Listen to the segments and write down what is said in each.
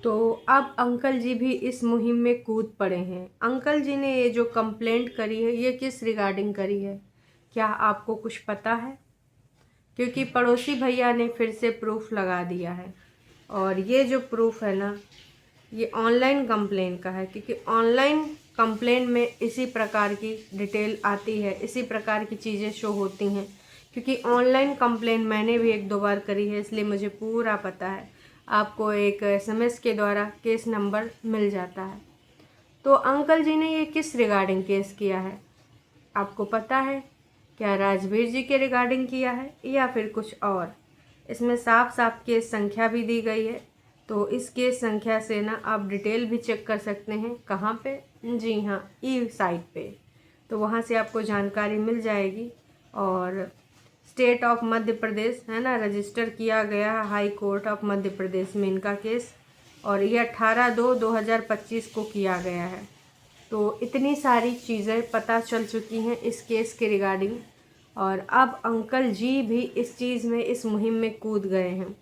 तो अब अंकल जी भी इस मुहिम में कूद पड़े हैं। अंकल जी ने ये जो कंप्लेंट करी है ये किस रिगार्डिंग करी है, क्या आपको कुछ पता है? क्योंकि पड़ोसी भैया ने फिर से प्रूफ लगा दिया है, और ये जो प्रूफ है ना, ये ऑनलाइन कंप्लेन का है। क्योंकि ऑनलाइन कंप्लेन में इसी प्रकार की डिटेल आती है, इसी प्रकार की चीज़ें शो होती हैं। क्योंकि ऑनलाइन कंप्लेन मैंने भी एक दो बार करी है, इसलिए मुझे पूरा पता है। आपको एक एसएमएस के द्वारा केस नंबर मिल जाता है। तो अंकल जी ने ये किस रिगार्डिंग केस किया है, आपको पता है? क्या राजवीर जी के रिगार्डिंग किया है या फिर कुछ और? इसमें साफ साफ केस संख्या भी दी गई है। तो इस केस संख्या से ना आप डिटेल भी चेक कर सकते हैं। कहाँ पे? जी हाँ, ई साइट पे। तो वहाँ से आपको जानकारी मिल जाएगी। और स्टेट ऑफ मध्य प्रदेश है ना, रजिस्टर किया गया है high court of Madhya Pradesh में इनका केस, और ये 18/2/2025 को किया गया है। तो इतनी सारी चीज़ें पता चल चुकी हैं इस केस के रिगार्डिंग, और अब अंकल जी भी इस चीज़ में, इस मुहिम में कूद गए हैं।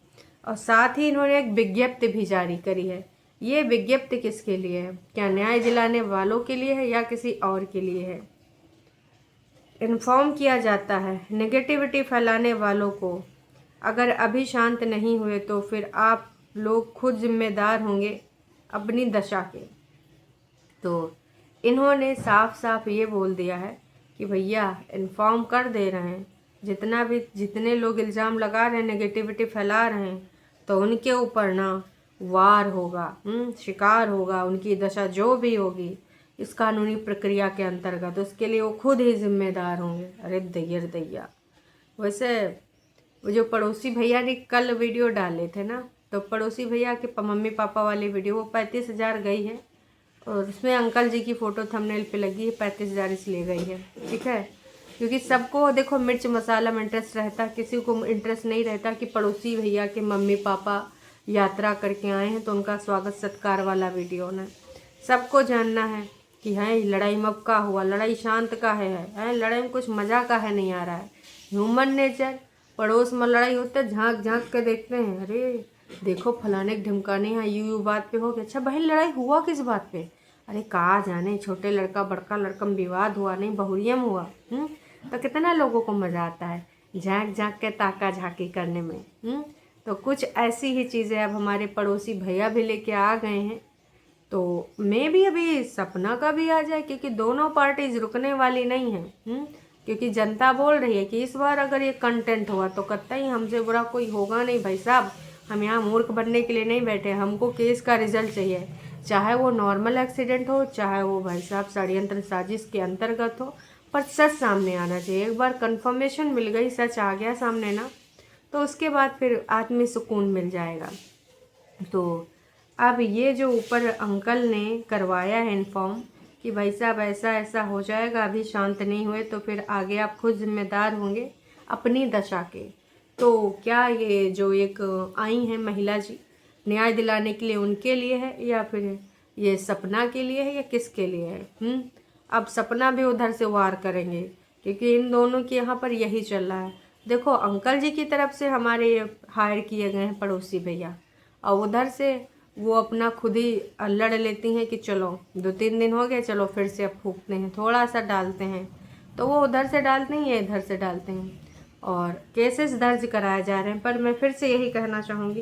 और साथ ही इन्होंने एक विज्ञप्ति भी जारी करी है। ये विज्ञप्ति किसके लिए है? क्या न्याय दिलाने वालों के लिए है या किसी और के लिए है? इन्फॉर्म किया जाता है नेगेटिविटी फैलाने वालों को, अगर अभी शांत नहीं हुए तो फिर आप लोग खुद जिम्मेदार होंगे अपनी दशा के। तो इन्होंने साफ साफ ये बोल दिया है कि भैया इन्फॉर्म कर दे रहे हैं, जितने लोग इल्ज़ाम लगा रहे हैं, नेगेटिविटी फैला रहे हैं, तो उनके ऊपर ना वार होगा, शिकार होगा, उनकी दशा जो भी होगी इस कानूनी प्रक्रिया के अंतर्गत, उसके लिए वो खुद ही जिम्मेदार होंगे। अरे दैया दैया। वैसे वो जो पड़ोसी भैया ने कल वीडियो डाले थे ना, तो पड़ोसी भैया के मम्मी पापा वाली वीडियो, वो 35,000 गई है, और उसमें अंकल जी की फ़ोटो थंबनेल पे लगी है। 35,000 इसलिए गई है, ठीक है? क्योंकि सबको देखो मिर्च मसाला में इंटरेस्ट रहता है, किसी को इंटरेस्ट नहीं रहता कि पड़ोसी भैया के मम्मी पापा यात्रा करके आए हैं तो उनका स्वागत सत्कार वाला वीडियो ना। सबको जानना है कि है लड़ाई मब का हुआ, लड़ाई शांत का है लड़ाई में कुछ मज़ा का है, नहीं आ रहा है। ह्यूमन नेचर, पड़ोस में लड़ाई होते झांक झांक के देखते हैं, अरे देखो फलाने ढिमकाने यहाँ यू बात पे हो गया। अच्छा बहन, लड़ाई हुआ किस बात पे? अरे कहाँ जाने, छोटे लड़का बड़का लड़का में विवाद हुआ, नहीं बहुरिया में हुआ। तो कितना लोगों को मज़ा आता है झांक झांक के ताका झाकी करने में। तो कुछ ऐसी ही चीज़ें अब हमारे पड़ोसी भैया भी लेके आ गए हैं। तो मैं भी अभी सपना का भी आ जाए, क्योंकि दोनों पार्टीज रुकने वाली नहीं है। क्योंकि जनता बोल रही है कि इस बार अगर ये कंटेंट हुआ तो कतई हमसे बुरा कोई होगा नहीं। भाई साहब, हम यहाँ मूर्ख बनने के लिए नहीं बैठे, हमको केस का रिजल्ट चाहिए। चाहे वो नॉर्मल एक्सीडेंट हो, चाहे वो भाई साहब षड्यंत्र साजिश के अंतर्गत हो, पर सच सामने आना चाहिए। एक बार कंफर्मेशन मिल गई, सच आ गया सामने ना, तो उसके बाद फिर आत्मी सुकून मिल जाएगा। तो अब ये जो ऊपर अंकल ने करवाया है इन्फॉर्म कि भाई साहब ऐसा ऐसा हो जाएगा, अभी शांत नहीं हुए तो फिर आगे आप खुद जिम्मेदार होंगे अपनी दशा के। तो क्या ये जो एक आई हैं महिला जी न्याय दिलाने के लिए, उनके लिए है या फिर ये सपना के लिए है या किसके लिए है? अब सपना भी उधर से वार करेंगे, क्योंकि इन दोनों के यहाँ पर यही चल रहा है। देखो अंकल जी की तरफ से हमारे हायर किए गए हैं पड़ोसी भैया, और उधर से वो अपना खुद ही लड़ लेती हैं कि चलो 2-3 दिन हो गए, चलो फिर से अब फूकते हैं, थोड़ा सा डालते हैं। तो वो उधर से डालते हैं, ये इधर से डालते हैं, और केसेस दर्ज कराए जा रहे हैं। पर मैं फिर से यही कहना चाहूँगी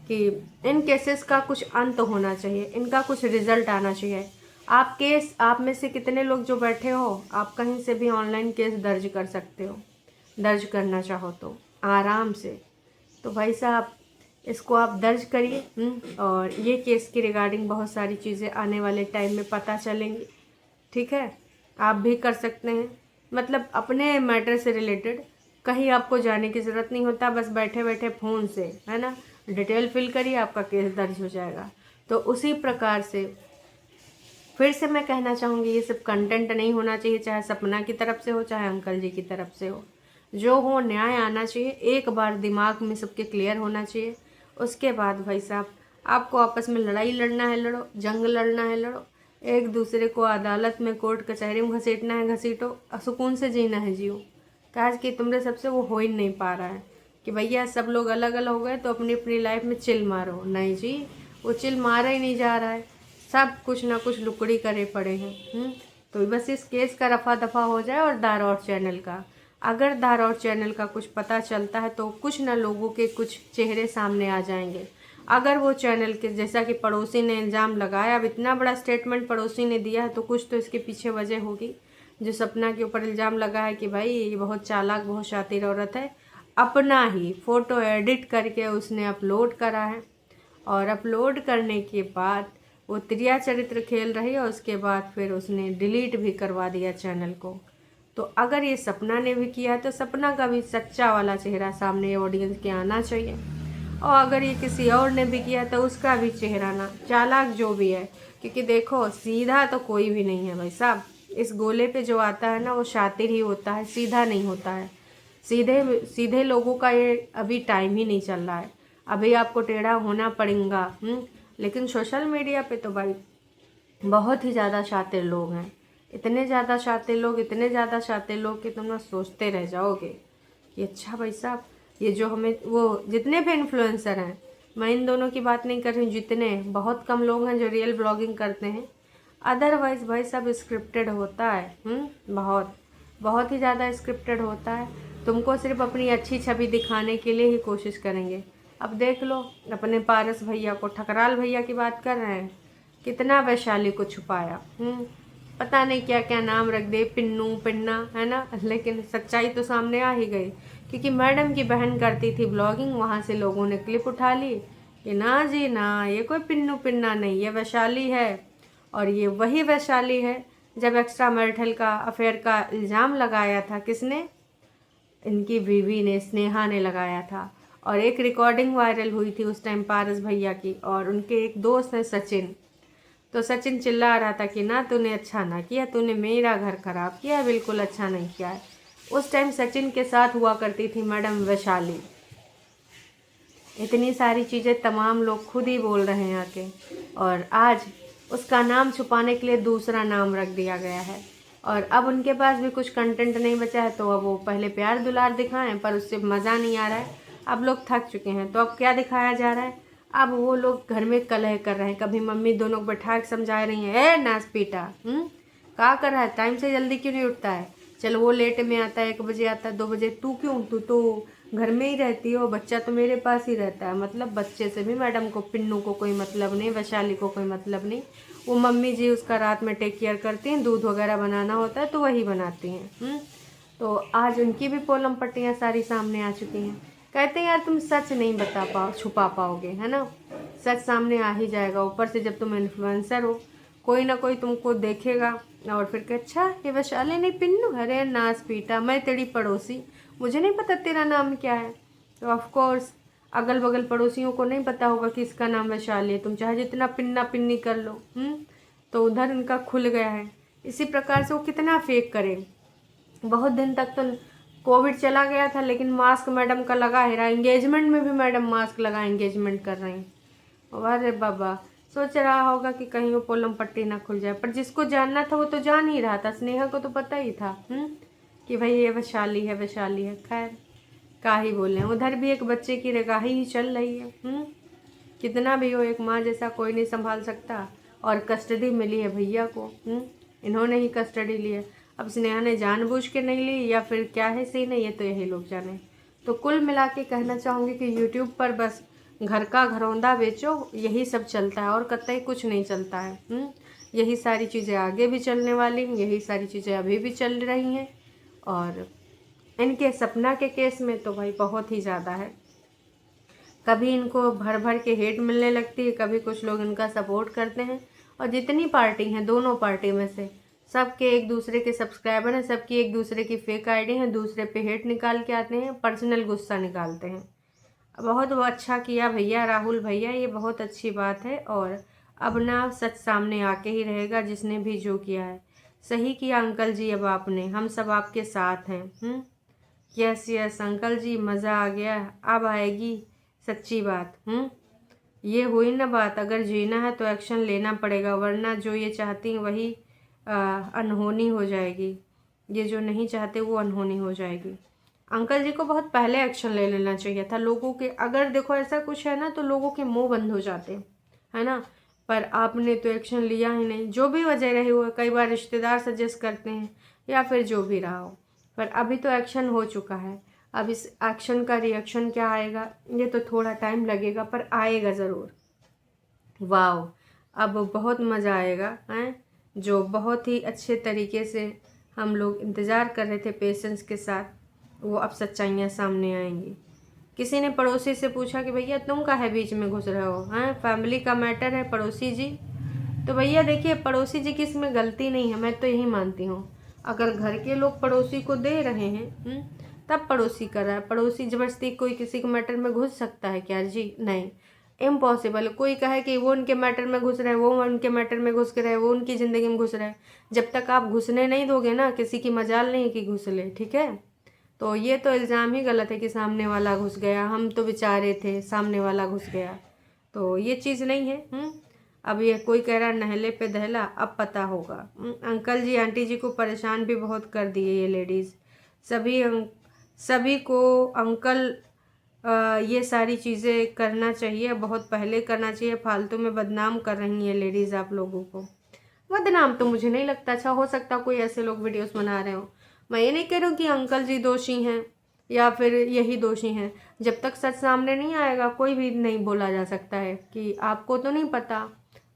कि इन केसेस का कुछ अंत होना चाहिए, इनका कुछ रिजल्ट आना चाहिए। आप में से कितने लोग जो बैठे हो, आप कहीं से भी ऑनलाइन केस दर्ज कर सकते हो, दर्ज करना चाहो तो आराम से। तो भाई साहब इसको आप दर्ज करिए। और ये केस की रिगार्डिंग बहुत सारी चीज़ें आने वाले टाइम में पता चलेंगी, ठीक है? आप भी कर सकते हैं, मतलब अपने मैटर से रिलेटेड कहीं आपको जाने की ज़रूरत नहीं होता, बस बैठे बैठे फ़ोन से है ना डिटेल फिल करिए, आपका केस दर्ज हो जाएगा। तो उसी प्रकार से फिर से मैं कहना चाहूँगी, ये सब कंटेंट नहीं होना चाहिए, चाहे सपना की तरफ से हो चाहे अंकल जी की तरफ से हो। जो हो न्याय आना चाहिए, एक बार दिमाग में सबके क्लियर होना चाहिए। उसके बाद भाई साहब आपको आपस में लड़ाई लड़ना है लड़ो, जंग लड़ना है लड़ो, एक दूसरे को अदालत में कोर्ट कचहरी में घसीटना है घसीटो, सुकून से जीना है जियो। काज कि तुमरे सबसे वो हो ही नहीं पा रहा है कि भैया सब लोग अलग अलग हो गए तो अपनी अपनी लाइफ में चिल मारो। नहीं जी, वो चिल मारा ही नहीं जा रहा है, सब कुछ ना कुछ लुकड़ी करे पड़े हैं। तो बस इस केस का रफा दफा हो जाए और धारौर चैनल का, अगर धारौर चैनल का कुछ पता चलता है तो कुछ ना लोगों के कुछ चेहरे सामने आ जाएंगे। अगर वो चैनल के, जैसा कि पड़ोसी ने इल्ज़ाम लगाया, अब इतना बड़ा स्टेटमेंट पड़ोसी ने दिया है तो कुछ तो इसके पीछे वजह होगी। जो सपना के ऊपर इल्ज़ाम लगा है कि भाई ये बहुत चालाक, बहुत शातिर औरत है, अपना ही फ़ोटो एडिट करके उसने अपलोड करा है, और अपलोड करने के बाद वो त्रिया चरित्र खेल रही है, और उसके बाद फिर उसने डिलीट भी करवा दिया चैनल को। तो अगर ये सपना ने भी किया है तो सपना का भी सच्चा वाला चेहरा सामने ऑडियंस के आना चाहिए, और अगर ये किसी और ने भी किया तो उसका भी चेहरा ना, चालाक जो भी है, क्योंकि देखो सीधा तो कोई भी नहीं है भाई साहब। इस गोले पे जो आता है ना वो शातिर ही होता है, सीधा नहीं होता है। सीधे सीधे लोगों का ये अभी टाइम ही नहीं चल रहा है, अभी आपको टेढ़ा होना पड़ेगा। लेकिन सोशल मीडिया पे तो भाई बहुत ही ज़्यादा शातिर लोग हैं, इतने ज़्यादा शातिर लोग, इतने ज़्यादा शातिर लोग कि तुम ना सोचते रह जाओगे कि अच्छा भाई साहब, ये जो हमें वो जितने भी इन्फ्लुएंसर हैं, मैं इन दोनों की बात नहीं कर रही हूँ, जितने, बहुत कम लोग हैं जो रियल ब्लॉगिंग करते हैं, अदरवाइज भाई सब स्क्रिप्टेड होता है। बहुत बहुत ही ज़्यादा स्क्रिप्टेड होता है। तुमको सिर्फ अपनी अच्छी छवि दिखाने के लिए ही कोशिश करेंगे। अब देख लो अपने पारस भैया को, ठकराल भैया की बात कर रहे हैं, कितना वैशाली को छुपाया, पता नहीं क्या क्या नाम रख दे, पिन्नू पिन्ना, है ना, लेकिन सच्चाई तो सामने आ ही गई, क्योंकि मैडम की बहन करती थी ब्लॉगिंग, वहाँ से लोगों ने क्लिप उठा ली कि ना जी ना, ये कोई पिन्नू पिन्ना नहीं, ये वैशाली है। और ये वही वैशाली है जब एक्स्ट्रा मैरिटल का अफेयर का इल्ज़ाम लगाया था, किसने, इनकी बीवी ने, स्नेहा ने लगाया था, और एक रिकॉर्डिंग वायरल हुई थी उस टाइम पारस भैया की, और उनके एक दोस्त हैं सचिन, तो सचिन चिल्ला रहा था कि ना तूने अच्छा ना किया, तूने मेरा घर खराब किया, बिल्कुल अच्छा नहीं किया है। उस टाइम सचिन के साथ हुआ करती थी मैडम वैशाली। इतनी सारी चीज़ें तमाम लोग खुद ही बोल रहे हैं आके, और आज उसका नाम छुपाने के लिए दूसरा नाम रख दिया गया है। और अब उनके पास भी कुछ कंटेंट नहीं बचा है, तो अब वो पहले प्यार दुलार दिखाएं, पर उससे मज़ा नहीं आ रहा है, अब लोग थक चुके हैं, तो अब क्या दिखाया जा रहा है, अब वो लोग घर में कलह कर रहे हैं। कभी मम्मी दोनों को बैठा के समझा रही हैं, ए नाच पीटा, क्या कर रहा है, टाइम से जल्दी क्यों नहीं उठता है, चलो वो लेट में आता है, 1 बजे आता है, 2 बजे, तू क्यों, तू तो घर में ही रहती हो, बच्चा तो मेरे पास ही रहता है। मतलब बच्चे से भी मैडम को, पिन्नू को कोई मतलब नहीं, वैशाली को कोई मतलब नहीं, वो मम्मी जी उसका रात में टेक केयर करती हैं, दूध वगैरह बनाना होता है तो वही बनाती हैं। तो आज उनकी भी पोलम पट्टियाँ सारी सामने आ चुकी हैं। कहते हैं यार तुम सच नहीं बता पाओ, छुपा पाओगे, है ना, सच सामने आ ही जाएगा। ऊपर से जब तुम इन्फ्लुएंसर हो, कोई ना कोई तुमको देखेगा और फिर कहे अच्छा ये वैशाली नहीं पिन्नू, अरे नाच पीटा, मैं तेरी पड़ोसी, मुझे नहीं पता तेरा नाम क्या है। तो ऑफ कोर्स अगल बगल पड़ोसियों को नहीं पता होगा कि इसका नाम वैशाली है, तुम चाहे जितना पिन्ना पिन्नी कर लो। तो उधर इनका खुल गया है। इसी प्रकार से वो कितना फेक करे। बहुत दिन तक तो कोविड चला गया था, लेकिन मास्क मैडम का लगा ही रहा, एंगेजमेंट में भी मैडम मास्क लगा एंगेजमेंट कर रही हैं। अरे बाबा, सोच रहा होगा कि कहीं वो पोलम पट्टी ना खुल जाए, पर जिसको जानना था वो तो जान ही रहा था, स्नेहा को तो पता ही था कि भाई ये वैशाली है, वैशाली है। खैर का ही बोले, उधर भी एक बच्चे की रिगाही ही चल रही है। कितना भी हो, एक माँ जैसा कोई नहीं संभाल सकता, और कस्टडी मिली है भैया को, इन्होंने ही कस्टडी ली है। अब स्नेहा ने जानबूझ के नहीं ली या फिर क्या है सीन है, ये तो यही लोग जाने। तो कुल मिला के कहना चाहूँगी कि यूट्यूब पर बस घर का घरौंदा बेचो, यही सब चलता है, और कतई कुछ नहीं चलता है। यही सारी चीज़ें आगे भी चलने वाली हैं, यही सारी चीज़ें अभी भी चल रही हैं। और इनके सपना के केस में तो भाई बहुत ही ज़्यादा है, कभी इनको भर भर के हेट मिलने लगती है, कभी कुछ लोग इनका सपोर्ट करते हैं। और जितनी पार्टी हैं, दोनों पार्टी में से सबके एक दूसरे के सब्सक्राइबर हैं, सबकी एक दूसरे की फेक आईडी हैं, दूसरे पे हेट निकाल के आते हैं, पर्सनल गुस्सा निकालते हैं। बहुत अच्छा किया भैया, राहुल भैया, ये बहुत अच्छी बात है। और अब ना सच सामने आके ही रहेगा, जिसने भी जो किया है सही किया अंकल जी, अब आपने, हम सब आपके साथ हैं। यस यस अंकल जी, मज़ा आ गया, अब आएगी सच्ची बात। ये हुई ना बात, अगर जीना है तो एक्शन लेना पड़ेगा, वरना जो ये चाहती हैं वही अनहोनी हो जाएगी, ये जो नहीं चाहते वो अनहोनी हो जाएगी। अंकल जी को बहुत पहले एक्शन ले लेना चाहिए था। लोगों के, अगर देखो ऐसा कुछ है ना तो लोगों के मुंह बंद हो जाते, है ना, पर आपने तो एक्शन लिया ही नहीं। जो भी वजह रही हो, कई बार रिश्तेदार सजेस्ट करते हैं या फिर जो भी रहा हो, पर अभी तो एक्शन हो चुका है। अब इस एक्शन का रिएक्शन क्या आएगा, ये तो थोड़ा टाइम लगेगा, पर आएगा ज़रूर। वाह, अब बहुत मज़ा आएगा हैं, जो बहुत ही अच्छे तरीके से हम लोग इंतज़ार कर रहे थे पेशेंस के साथ, वो अब सच्चाइयाँ सामने आएंगी। किसी ने पड़ोसी से पूछा कि भैया तुम काहे बीच में घुस रहे हो, हैं फैमिली का मैटर है पड़ोसी जी। तो भैया देखिए, पड़ोसी जी की इसमें गलती नहीं है, मैं तो यही मानती हूँ। अगर घर के लोग पड़ोसी को दे रहे हैं तब पड़ोसी कर रहा है। पड़ोसी ज़बरदस्ती कोई किसी के मैटर में घुस सकता है क्या जी? नहीं, इम्पॉसिबल। कोई कहे कि वो उनके मैटर में घुस रहे हैं, वो उनके मैटर में घुस रहे हैं, वो उनकी ज़िंदगी में घुस रहे हैं, जब तक आप घुसने नहीं दोगे ना, किसी की मजाल नहीं कि घुस ले, ठीक है। तो ये तो इल्ज़ाम ही गलत है कि सामने वाला घुस गया, हम तो बेचारे थे, सामने वाला घुस गया, तो ये चीज़ नहीं है। अब ये कोई कह रहा नहले पे दहला, अब पता होगा। अंकल जी आंटी जी को परेशान भी बहुत कर दिए ये लेडीज़। सभी को अंकल ये सारी चीज़ें करना चाहिए, बहुत पहले करना चाहिए। फालतू में बदनाम कर रही हैं लेडीज़ आप लोगों को। बदनाम तो मुझे नहीं लगता, अच्छा हो सकता कोई ऐसे लोग वीडियोस बना रहे हो। मैं ये नहीं कह रही हूँ कि अंकल जी दोषी हैं या फिर यही दोषी हैं। जब तक सच सामने नहीं आएगा कोई भी नहीं बोला जा सकता है कि आपको तो नहीं पता,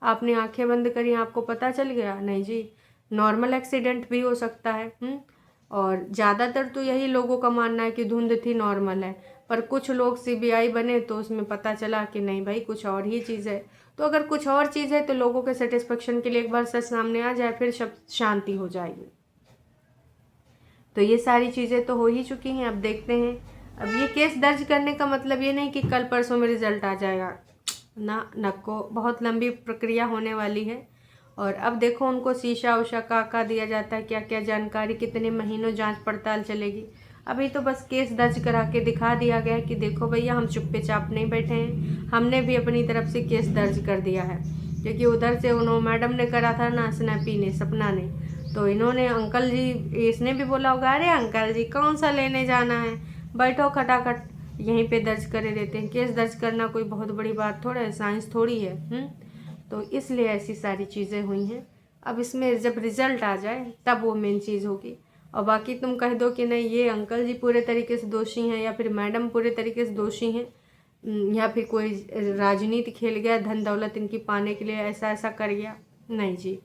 आपने आंखें बंद करी, आपको पता चल गया। नहीं जी, नॉर्मल एक्सीडेंट भी हो सकता है। और ज़्यादातर तो यही लोगों का मानना है कि धुंध थी, नॉर्मल है, पर कुछ लोग सीबीआई बने तो उसमें पता चला कि नहीं भाई कुछ और ही चीज़ है। तो अगर कुछ और चीज़ है तो लोगों के सेटिस्फेक्शन के लिए एक बार सच सामने आ जाए, फिर सब शांति हो जाएगी। तो ये सारी चीज़ें तो हो ही चुकी हैं, अब देखते हैं। अब ये केस दर्ज करने का मतलब ये नहीं कि कल परसों में रिजल्ट आ जाएगा ना, नको बहुत लंबी प्रक्रिया होने वाली है। और अब देखो उनको शीशा उषा का दिया जाता है, क्या क्या जानकारी, कितने महीनों जांच पड़ताल चलेगी। अभी तो बस केस दर्ज करा के दिखा दिया गया कि देखो भैया हम चुप्पे चाप नहीं बैठे हैं, हमने भी अपनी तरफ से केस दर्ज कर दिया है। क्योंकि उधर से उन्होंने मैडम ने करा था ना, स्नैपी ने, सपना ने, तो इन्होंने अंकल जी, इसने भी बोला होगा अरे अंकल जी कौन सा लेने जाना है, बैठो खटाखट यहीं पे दर्ज करे देते हैं। केस दर्ज करना कोई बहुत बड़ी बात थोड़ा है, साइंस थोड़ी है। तो इसलिए ऐसी सारी चीज़ें हुई हैं। अब इसमें जब रिज़ल्ट आ जाए तब वो मेन चीज़ होगी। और बाकी तुम कह दो कि नहीं ये अंकल जी पूरे तरीके से दोषी हैं या फिर मैडम पूरे तरीके से दोषी हैं, या फिर कोई राजनीति खेल गया, धन दौलत इनकी पाने के लिए ऐसा ऐसा कर गया, नहीं जी,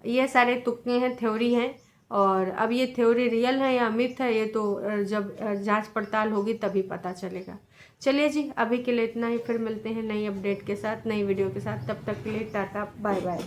ये सारे तुक्के हैं, थ्योरी हैं। और अब ये थ्योरी रियल है या मिथ है, ये तो जब जांच पड़ताल होगी तभी पता चलेगा। चलिए जी, अभी के लिए इतना ही, फिर मिलते हैं नई अपडेट के साथ, नई वीडियो के साथ। तब तक के लिए टाटा बाय बाय।